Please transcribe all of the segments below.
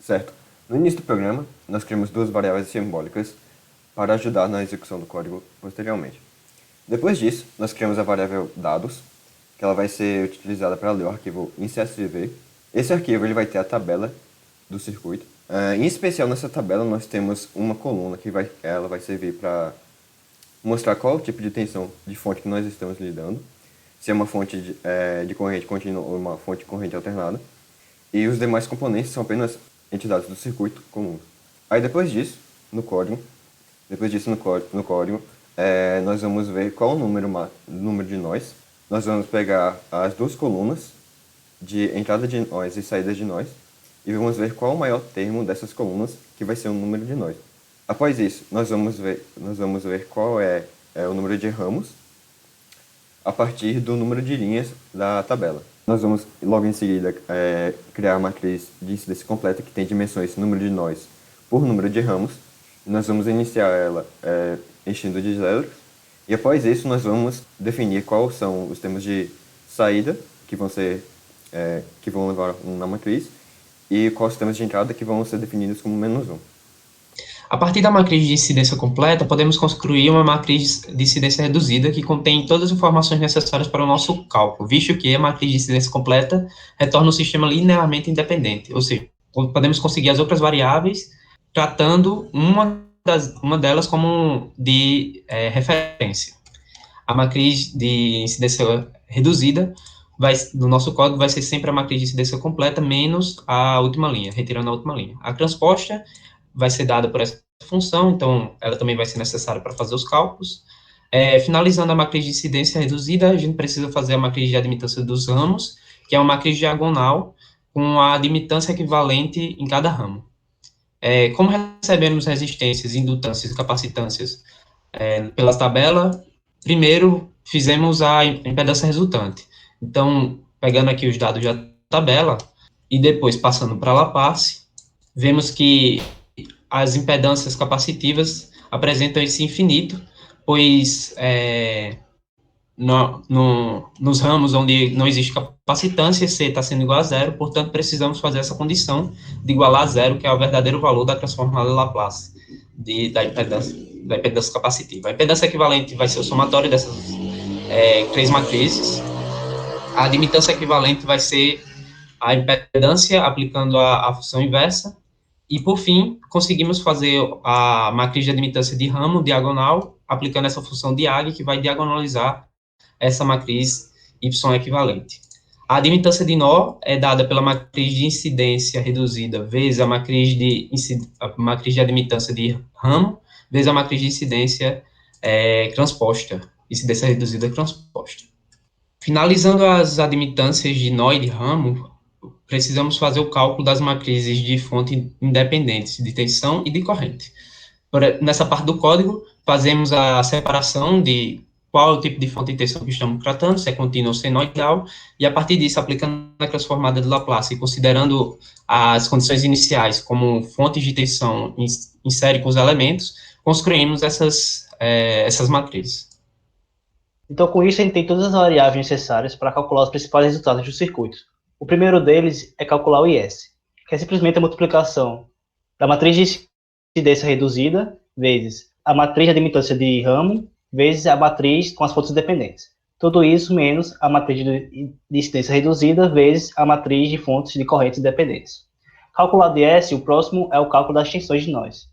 certo? No início do programa, nós criamos duas variáveis simbólicas para ajudar na execução do código posteriormente. Depois disso, nós criamos a variável dados, que ela vai ser utilizada para ler o arquivo em CSV. Esse arquivo ele vai ter a tabela do circuito. Em especial, nessa tabela, nós temos uma coluna que ela vai servir para mostrar qual o tipo de tensão de fonte que nós estamos lidando, se é uma fonte de corrente contínua ou uma fonte de corrente alternada, e os demais componentes são apenas entidades do circuito comuns. Aí depois disso, no código, nós vamos ver qual o número de nós. Nós vamos pegar as duas colunas de entrada de nós e saída de nós e vamos ver qual o maior termo dessas colunas, que vai ser o número de nós. Após isso, nós vamos ver qual é o número de ramos a partir do número de linhas da tabela. Nós vamos, logo em seguida, criar a matriz de incidência completa, que tem dimensões número de nós por número de ramos. Nós vamos iniciar ela enchendo de zeros. E após isso, nós vamos definir quais são os termos de saída que vão levar na matriz e quais os termos de entrada que vão ser definidos como -1. A partir da matriz de incidência completa, podemos construir uma matriz de incidência reduzida que contém todas as informações necessárias para o nosso cálculo, visto que a matriz de incidência completa retorna um sistema linearmente independente, ou seja, podemos conseguir as outras variáveis tratando uma delas como de referência. A matriz de incidência reduzida no nosso código vai ser sempre a matriz de incidência completa menos a última linha, retirando a última linha. A transposta vai ser dada por essa função, então ela também vai ser necessária para fazer os cálculos. Finalizando a matriz de incidência reduzida, a gente precisa fazer a matriz de admitância dos ramos, que é uma matriz diagonal com a admitância equivalente em cada ramo. Como recebemos resistências, indutâncias e capacitâncias pela tabela, primeiro fizemos a impedância resultante. Então, pegando aqui os dados da tabela e depois passando para a Laplace, vemos que as impedâncias capacitivas apresentam esse infinito, pois nos ramos onde não existe capacitância, C está sendo igual a zero, portanto, precisamos fazer essa condição de igualar a zero, que é o verdadeiro valor da transformada Laplace, da impedância capacitiva. A impedância equivalente vai ser o somatório dessas três matrizes. A admitância equivalente vai ser a impedância aplicando a função inversa. E, por fim, conseguimos fazer a matriz de admitância de ramo diagonal, aplicando essa função diag, que vai diagonalizar essa matriz Y equivalente. A admitância de nó é dada pela matriz de incidência reduzida vezes a matriz de admitância de ramo, vezes a matriz de incidência transposta, incidência reduzida transposta. Finalizando as admitâncias de nó e de ramo, precisamos fazer o cálculo das matrizes de fonte independentes, de tensão e de corrente. Nessa parte do código, fazemos a separação de qual é o tipo de fonte de tensão que estamos tratando, se é contínua ou senoidal, e a partir disso, aplicando a transformada de Laplace e considerando as condições iniciais como fontes de tensão em série com os elementos, construímos essas matrizes. Então, com isso, a gente tem todas as variáveis necessárias para calcular os principais resultados do circuito. O primeiro deles é calcular o IS, que é simplesmente a multiplicação da matriz de incidência reduzida vezes a matriz de admitância de ramo vezes a matriz com as fontes dependentes. Tudo isso menos a matriz de incidência reduzida vezes a matriz de fontes de correntes dependentes. Calculado IS, o próximo é o cálculo das tensões de nós.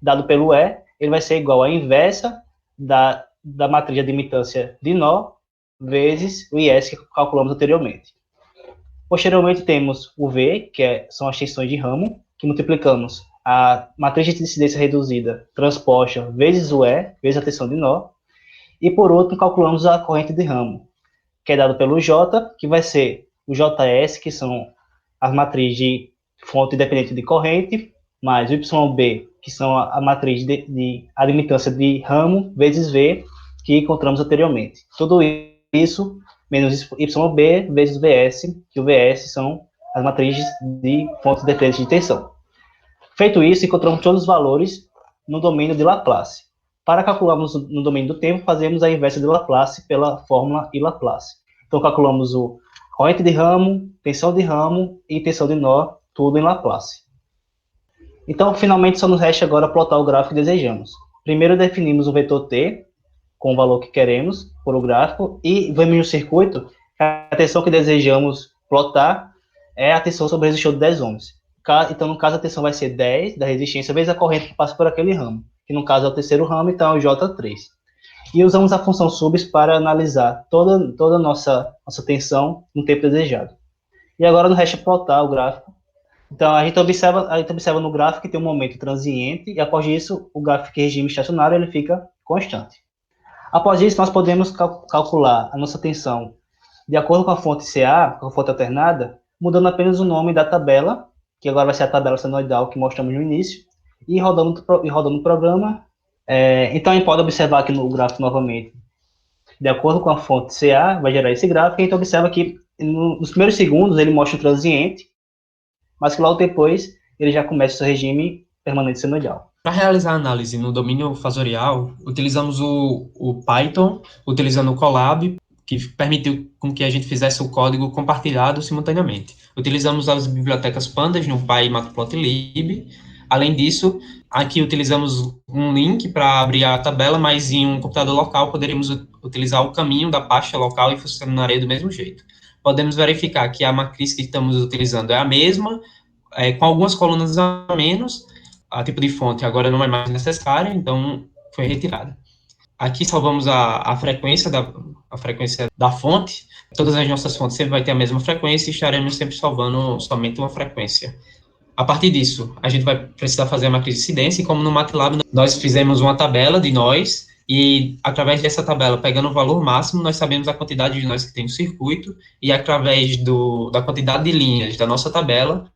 Dado pelo E, ele vai ser igual à inversa da matriz de admitância de nó vezes o IS que calculamos anteriormente. Posteriormente, temos o V, que são as tensões de ramo, que multiplicamos a matriz de incidência reduzida transposta vezes o E, vezes a tensão de nó. E, por último, calculamos a corrente de ramo, que é dado pelo J, que vai ser o JS, que são as matrizes de fonte independente de corrente, mais o YB, que são a matriz de admitância de ramo, vezes V, que encontramos anteriormente. Tudo isso menos YB vezes VS, que o VS são as matrizes de fontes dependentes de tensão. Feito isso, encontramos todos os valores no domínio de Laplace. Para calcularmos no domínio do tempo, fazemos a inversa de Laplace pela fórmula I Laplace. Então, calculamos o corrente de ramo, tensão de ramo e tensão de nó, tudo em Laplace. Então, finalmente, só nos resta agora plotar o gráfico que desejamos. Primeiro definimos o vetor t, com o valor que queremos, por o gráfico, e vemos no circuito que a tensão que desejamos plotar é a tensão sobre o resistor de 10 ohms. Então, no caso, a tensão vai ser 10 da resistência vezes a corrente que passa por aquele ramo, que no caso é o terceiro ramo, então é o J3. E usamos a função subs para analisar toda a nossa tensão no tempo desejado. E agora nos resta plotar o gráfico. Então, a gente observa no gráfico que tem um momento transiente, e após isso, o gráfico em regime estacionário ele fica constante. Após isso, nós podemos calcular a nossa tensão de acordo com a fonte CA, com a fonte alternada, mudando apenas o nome da tabela, que agora vai ser a tabela senoidal que mostramos no início, e rodando o programa. Então, a gente pode observar aqui no gráfico novamente, de acordo com a fonte CA, vai gerar esse gráfico, e a gente observa que nos primeiros segundos ele mostra o transiente, mas que logo depois ele já começa o seu regime permanente senoidal. Para realizar a análise no domínio fasorial, utilizamos o Python, utilizando o Colab, que permitiu com que a gente fizesse o código compartilhado simultaneamente. Utilizamos as bibliotecas Pandas, NumPy e Matplotlib. Além disso, aqui utilizamos um link para abrir a tabela, mas em um computador local poderíamos utilizar o caminho da pasta local e funcionaria do mesmo jeito. Podemos verificar que a matriz que estamos utilizando é a mesma, com algumas colunas a menos. A tipo de fonte agora não é mais necessária, então foi retirada. Aqui salvamos a frequência da fonte. Todas as nossas fontes sempre vai ter a mesma frequência e estaremos sempre salvando somente uma frequência. A partir disso, a gente vai precisar fazer a matriz de incidência, e como no MATLAB nós fizemos uma tabela de nós, e através dessa tabela, pegando o valor máximo, nós sabemos a quantidade de nós que tem no circuito, e através da quantidade de linhas da nossa tabela,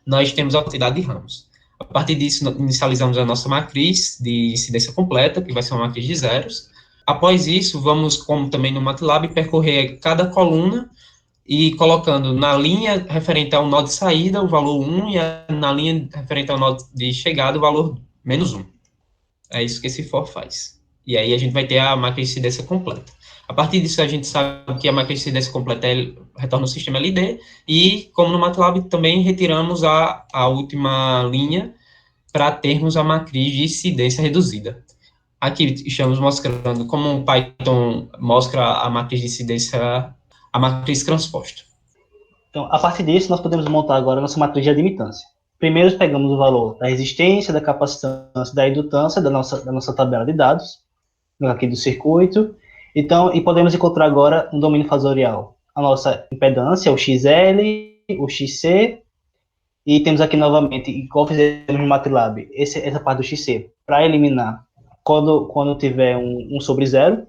nós temos a quantidade de ramos. A partir disso, inicializamos a nossa matriz de incidência completa, que vai ser uma matriz de zeros. Após isso, vamos, como também no MATLAB, percorrer cada coluna e colocando na linha referente ao nó de saída o valor 1 e na linha referente ao nó de chegada o valor menos 1. É isso que esse for faz. E aí a gente vai ter a matriz de incidência completa. A partir disso, a gente sabe que a matriz de incidência completa retorna o sistema LD, e, como no MATLAB, também retiramos a última linha para termos a matriz de incidência reduzida. Aqui estamos mostrando como o Python mostra a matriz de incidência, a matriz transposta. Então, a partir disso, nós podemos montar agora a nossa matriz de admitância. Primeiro, pegamos o valor da resistência, da capacitância, da indutância da nossa tabela de dados, aqui do circuito. Então, e podemos encontrar agora no domínio fasorial a nossa impedância, o XL, o XC, e temos aqui novamente, igual fizemos no MATLAB, essa parte do XC, para eliminar quando tiver um sobre zero,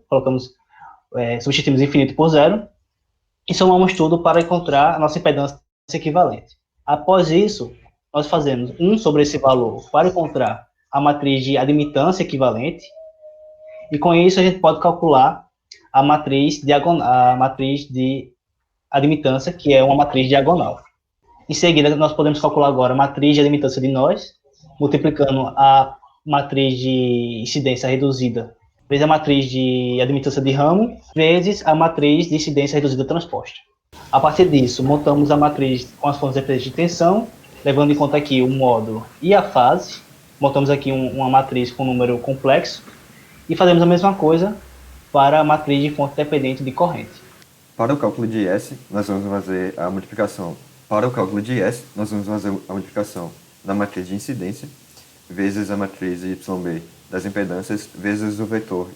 substituímos infinito por zero, e somamos tudo para encontrar a nossa impedância equivalente. Após isso, nós fazemos 1 sobre esse valor para encontrar a matriz de admitância equivalente, e com isso a gente pode calcular a matriz de admitância, que é uma matriz diagonal. Em seguida, nós podemos calcular agora a matriz de admitância de nós, multiplicando a matriz de incidência reduzida vezes a matriz de admitância de ramo, vezes a matriz de incidência reduzida transposta. A partir disso, montamos a matriz com as fontes dependentes de tensão, levando em conta aqui o módulo e a fase. Montamos aqui uma matriz com número complexo e fazemos a mesma coisa para a matriz de fonte dependente de corrente. Para o cálculo de S, nós vamos fazer a multiplicação. Para o cálculo de S, nós vamos fazer a multiplicação da matriz de incidência vezes a matriz YB das impedâncias vezes o vetor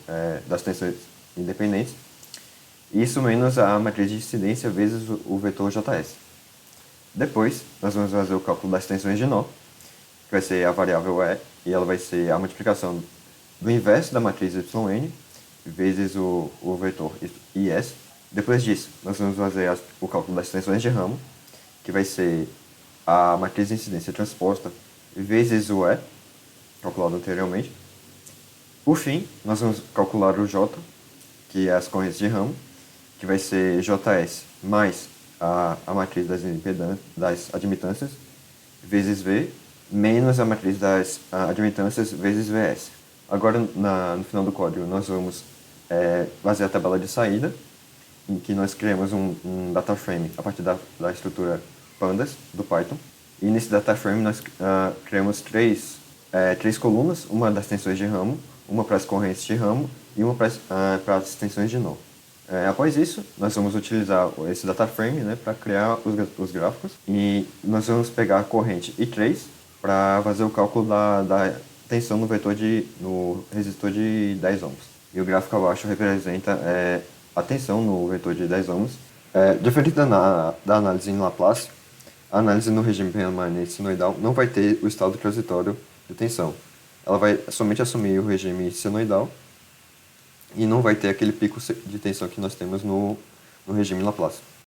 das tensões independentes. Isso menos a matriz de incidência vezes o vetor JS. Depois, nós vamos fazer o cálculo das tensões de nó, que vai ser a variável E, e ela vai ser a multiplicação do inverso da matriz YN vezes o vetor IS. Depois disso, nós vamos fazer o cálculo das tensões de ramo, que vai ser a matriz de incidência transposta vezes o E, calculado anteriormente. Por fim, nós vamos calcular o J, que é as correntes de ramo, que vai ser JS mais a matriz das admitâncias vezes V, menos a matriz das admitâncias vezes VS. Agora, no final do código, nós vamos fazer a tabela de saída, em que nós criamos um data frame a partir da estrutura Pandas do Python. E nesse data frame nós criamos três colunas, uma das tensões de ramo, uma para as correntes de ramo e uma para as tensões de nó. Após isso, nós vamos utilizar esse data frame, né, para criar os gráficos, e nós vamos pegar a corrente I3 para fazer o cálculo da tensão no resistor de 10 ohms. E o gráfico abaixo representa a tensão no vetor de 10 ohms. Diferente da análise em Laplace, a análise no regime permanente senoidal não vai ter o estado transitório de tensão. Ela vai somente assumir o regime senoidal e não vai ter aquele pico de tensão que nós temos no regime Laplace.